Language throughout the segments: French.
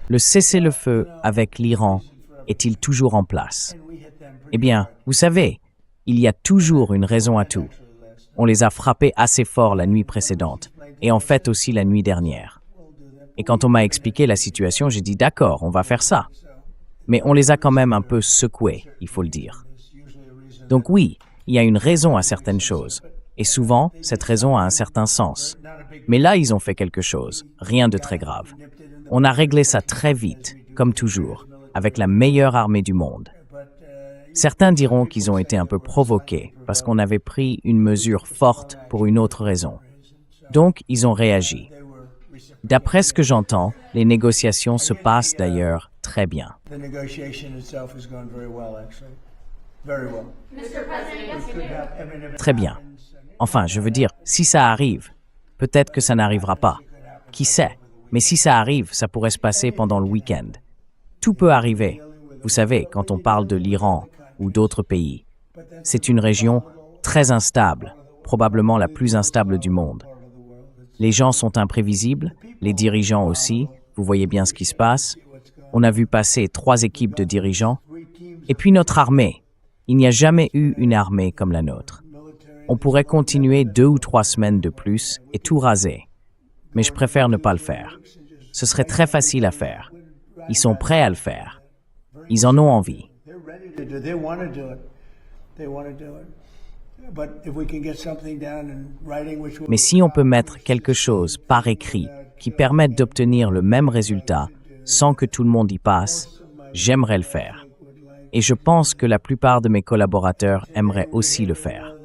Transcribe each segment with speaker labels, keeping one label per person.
Speaker 1: Le cessez-le-feu avec l'Iran est-il toujours en place? Eh bien, vous savez, il y a toujours une raison à tout. On les a frappés assez fort la nuit précédente, et en fait aussi la nuit dernière. Et quand on m'a expliqué la situation, j'ai dit d'accord, on va faire ça. Mais on les a quand même un peu secoués, il faut le dire. Donc oui, il y a une raison à certaines choses, et souvent, cette raison a un certain sens. Mais là, ils ont fait quelque chose, rien de très grave. On a réglé ça très vite, comme toujours, avec la meilleure armée du monde. Certains diront qu'ils ont été un peu provoqués parce qu'on avait pris une mesure forte pour une autre raison. Donc, ils ont réagi. D'après ce que j'entends, les négociations se passent d'ailleurs très bien. Très bien. Enfin, je veux dire, si ça arrive, peut-être que ça n'arrivera pas. Qui sait? Mais si ça arrive, ça pourrait se passer pendant le week-end. Tout peut arriver. Vous savez, quand on parle de l'Iran ou d'autres pays, c'est une région très instable, probablement la plus instable du monde. Les gens sont imprévisibles, les dirigeants aussi, vous voyez bien ce qui se passe. On a vu passer 3 équipes de dirigeants. Et puis notre armée. Il n'y a jamais eu une armée comme la nôtre. On pourrait continuer 2 ou 3 semaines de plus et tout raser. Mais je préfère ne pas le faire. Ce serait très facile à faire. Ils sont prêts à le faire. Ils en ont envie. Mais si on peut mettre quelque chose par écrit qui permette d'obtenir le même résultat sans que tout le monde y passe, j'aimerais le faire. Et je pense que la plupart de mes collaborateurs aimeraient aussi le faire.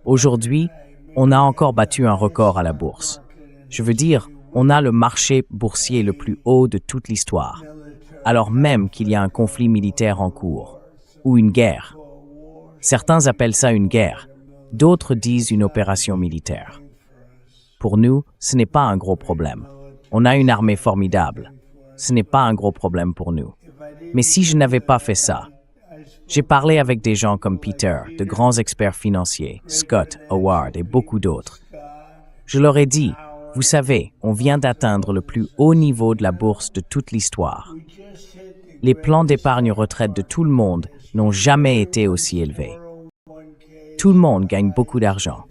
Speaker 1: Aujourd'hui, on a encore battu un record à la bourse. Je veux dire, on a le marché boursier le plus haut de toute l'histoire, alors même qu'il y a un conflit militaire en cours, ou une guerre. Certains appellent ça une guerre, d'autres disent une opération militaire. Pour nous, ce n'est pas un gros problème. On a une armée formidable. Ce n'est pas un gros problème pour nous. Mais si je n'avais pas fait ça, j'ai parlé avec des gens comme Peter, de grands experts financiers, Scott, Howard et beaucoup d'autres. Je leur ai dit, vous savez, on vient d'atteindre le plus haut niveau de la bourse de toute l'histoire. Les plans d'épargne retraite de tout le monde n'ont jamais été aussi élevés. Tout le monde gagne beaucoup d'argent.